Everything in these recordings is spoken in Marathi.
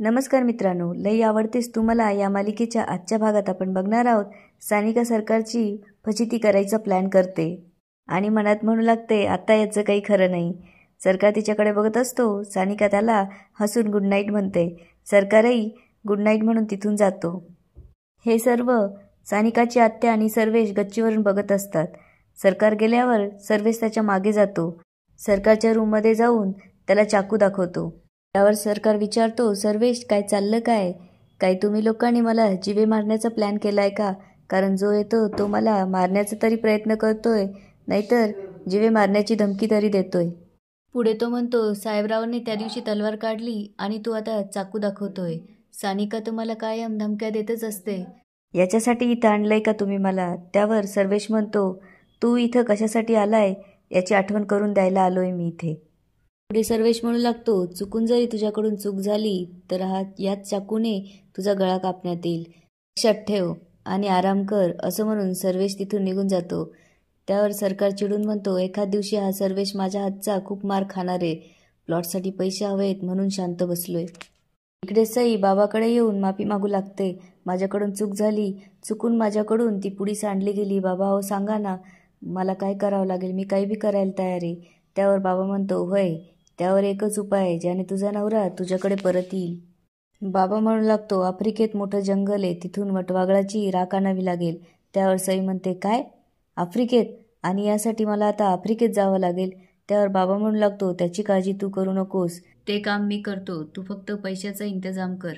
नमस्कार मित्रांनो, लई आवडतेस तुम्हाला या मालिकेच्या आजच्या भागात आपण बघणार आहोत. सानिका सरकारची फजिती करायचा प्लॅन करते आणि मनात म्हणू लागते आता याचं काही खरं नाही. सरकार तिच्याकडे बघत असतो. सानिका त्याला हसून गुड नाईट म्हणते. सरकारही गुड नाईट म्हणून तिथून जातो. हे सर्व सानिकाची आत्या आणि सर्वेश गच्चीवरून बघत असतात. सरकार गेल्यावर सर्वेश त्याच्या मागे जातो. सरकारच्या रूममध्ये जाऊन त्याला चाकू दाखवतो. त्यावर सरकार विचारतो, सर्वेश काय चाललं काय तुम्ही लोकांनी मला जिवे मारण्याचा प्लॅन केलाय का? कारण जो येतो तो मला मारण्याचा तरी प्रयत्न करतोय, नाहीतर जिवे मारण्याची धमकी तरी देतोय. पुढे तो म्हणतो, साहेबरावांनी त्या दिवशी तलवार काढली आणि तू आता चाकू दाखवतोय. सानिका तुम्हाला कायम धमक्या देतच असते. याच्यासाठी इथं आणलंय का तुम्ही मला? त्यावर सर्वेश म्हणतो, तू इथं कशासाठी आलाय याची आठवण करून द्यायला आलोय मी इथे. पुढे सर्वेश म्हणू लागतो, चुकून जरी तुझ्याकडून चूक झाली तर याच चाकूने तुझा गळा कापण्यात येईल. लक्षात ठेव आणि आराम कर, असं म्हणून सर्वेश तिथून निघून जातो. त्यावर सरकार चिडून म्हणतो, एखाद दिवशी हा सर्वेश माझ्या हातचा खूप मार खाणार आहे. प्लॉटसाठी पैसे हवेत म्हणून शांत बसलोय. इकडे सई बाबाकडे येऊन माफी मागू लागते. माझ्याकडून चूक झाली, चुकून माझ्याकडून ती पुडी सांडली गेली. बाबा हो सांगा ना, मला काय करावं लागेल? मी काही बी करायला तयार आहे. त्यावर बाबा म्हणतो, होय, त्यावर एकच उपाय आहे, ज्याने तुझा नवरा तुझ्याकडे परत येईल. बाबा म्हणू लागतो, आफ्रिकेत मोठं जंगल आहे, तिथून वटवाघळाची राख आणावी लागेल. त्यावर सई म्हणते, काय आफ्रिकेत? आणि यासाठी मला आता आफ्रिकेत जावं लागेल? त्यावर बाबा म्हणू लागतो, त्याची काळजी तू करू नकोस, ते काम मी करतो, तू फक्त पैशाचा इंतजाम कर.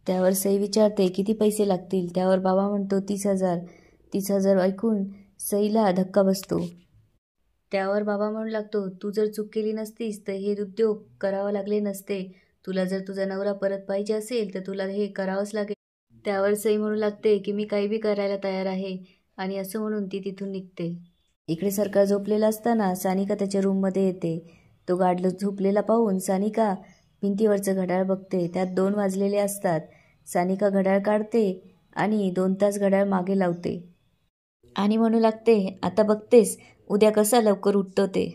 त्यावर सई विचारते, किती पैसे लागतील? त्यावर बाबा म्हणतो, 30,000. 30,000 ऐकून सईला धक्का बसतो. त्यावर बाबा म्हणू लागतो, तू जर चूक केली नसतीस तर हे उद्योग करावं लागले नसते. तुला जर तुझा नवरा परत पाहिजे असेल तर तुला हे करावंच लागेल. त्यावर सई म्हणू लागते की मी काही बी करायला तयार आहे, आणि असं म्हणून ती तिथून निघते. इकडे सरकार झोपलेला असताना सानिका त्याच्या रूममध्ये येते. तो गाढ झोपलेला पाहून सानिका भिंतीवरचं घड्याळ बघते. त्यात 2 वाजलेले असतात. सानिका घड्याळ काढते आणि 2 तास घड्याळ मागे लावते आणि म्हणू लागते, आता बघतेस उद्या कसा लवकर उठतो ते.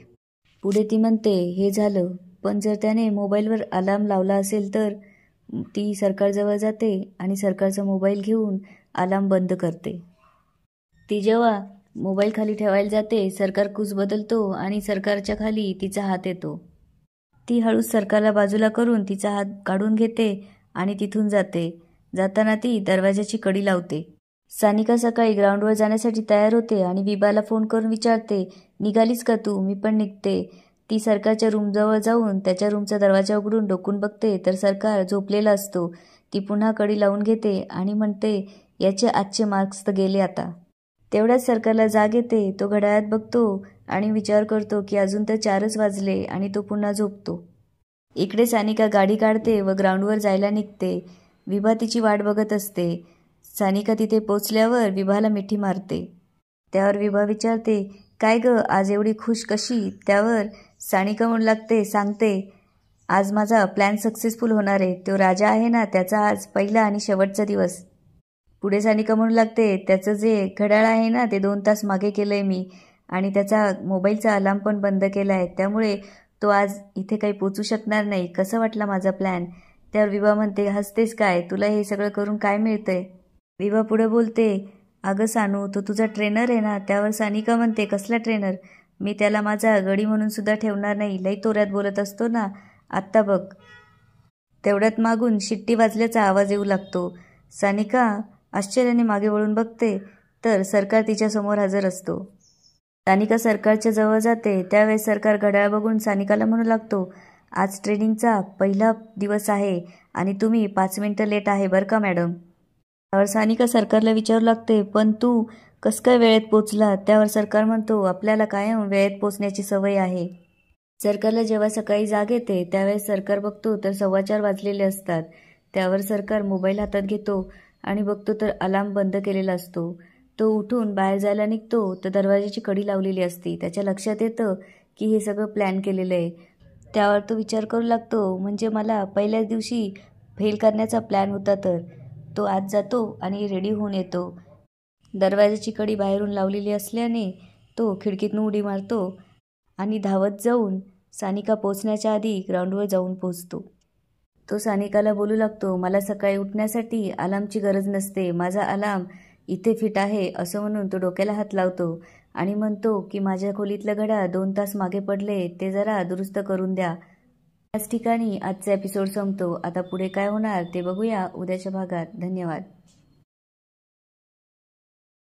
पुढे ती म्हणते, हे झालं, पण जर त्याने मोबाईलवर अलार्म लावला असेल तर? ती सरकारजवळ जाते आणि सरकारचा मोबाईल घेऊन अलार्म बंद करते. ती जेव्हा मोबाईल खाली ठेवायला जाते, सरकार कूस बदलतो आणि सरकारच्या खाली तिचा हात येतो. ती हळूच सरकारला बाजूला करून तिचा हात काढून घेते आणि तिथून जाते. जाताना ती दरवाजाची कडी लावते. सानिका सकाळी ग्राउंडवर जाण्यासाठी तयार होते आणि विभाला फोन करून विचारते, निघालीस का तू? मी पण निघते. ती सरकारच्या रूमजवळ जाऊन त्याच्या रूमचा दरवाजा उघडून डोकून बघते तर सरकार झोपलेला असतो. ती पुन्हा कडी लावून घेते आणि म्हणते, याचे आजचे मार्क्स तर गेले आता. तेवढ्याच सरकारला जाग येते. तो घड्याळात बघतो आणि विचार करतो की अजून तर 4च वाजले आणि तो पुन्हा झोपतो. इकडे सानिका गाडी काढते व ग्राउंडवर जायला निघते. विभा तिची वाट बघत असते. सानिका तिथे पोचल्यावर विभाला मिठी मारते. त्यावर विभा विचारते, काय ग आज एवढी खुश कशी? त्यावर सानिका म्हणू लागते, सांगते, आज माझा प्लॅन सक्सेसफुल होणार आहे. तो राजा आहे ना, त्याचा आज पहिला आणि शेवटचा दिवस. पुढे सानिका म्हणू लागते, त्याचं जे घड्याळ आहे ना ते 2 तास मागे केलंय मी, आणि त्याचा मोबाईलचा अलार्म पण बंद केला आहे, त्यामुळे तो आज इथे काही पोचू शकणार नाही. कसं वाटला माझा प्लॅन? त्यावर विभा म्हणते, हसतेस काय? तुला हे सगळं करून काय मिळतंय? विभा पुढे बोलते, अगं सानू, तो तुझा ट्रेनर आहे ना. त्यावर सानिका म्हणते, कसला ट्रेनर? मी त्याला माझा गडी म्हणून सुद्धा ठेवणार नाही. लई तोऱ्यात बोलत असतो ना. आत्ता बघ. तेवढ्यात मागून शिट्टी वाजल्याचा आवाज येऊ लागतो. सानिका आश्चर्याने मागे वळून बघते तर सरकार तिच्या समोर हजर असतो. सानिका सरकारच्या जवळ जाते. त्यावेळेस सरकार घड्याळ बघून सानिकाला म्हणू लागतो, आज ट्रेनिंगचा पहिला दिवस आहे आणि तुम्ही 5 मिनिटं लेट आहे बरं का मॅडम. त्यावर सानिका सरकारला विचारू लागते, पण तू कसं काय वेळेत पोचला? त्यावर सरकार म्हणतो, आपल्याला कायम वेळेत पोचण्याची सवय आहे. सरकारला जेव्हा सकाळी जाग येते त्यावेळेस सरकार बघतो तर 4:15 वाजलेले असतात. त्यावर सरकार मोबाईल हातात घेतो आणि बघतो तर अलार्म बंद केलेला असतो. तो उठून बाहेर जायला निघतो तर दरवाजाची कडी लावलेली असते. त्याच्या लक्षात येतं की हे सगळं प्लॅन केलेलं आहे. त्यावर तो विचार करू लागतो, म्हणजे मला पहिल्याच दिवशी फेल करण्याचा प्लॅन होता. तर तो आज जातो आणि रेडी होऊन येतो. दरवाजाची कडी बाहेरून लावलेली असल्याने तो खिडकीतून उडी मारतो आणि धावत जाऊन सानिका पोचण्याच्या आधी ग्राउंडवर जाऊन पोचतो. तो सानिकाला बोलू लागतो, मला सकाळी उठण्यासाठी अलार्मची गरज नसते, माझा अलार्म इथे फिट आहे असं म्हणून तो डोक्याला हात लावतो आणि म्हणतो की माझ्या खोलीतलं घड्याळ 2 तास मागे पडले, ते जरा दुरुस्त करून द्या. याच ठिकाणी आजचा एपिसोड संपतो. आता पुढे काय होणार ते बघूया उद्याच्या भागात. धन्यवाद.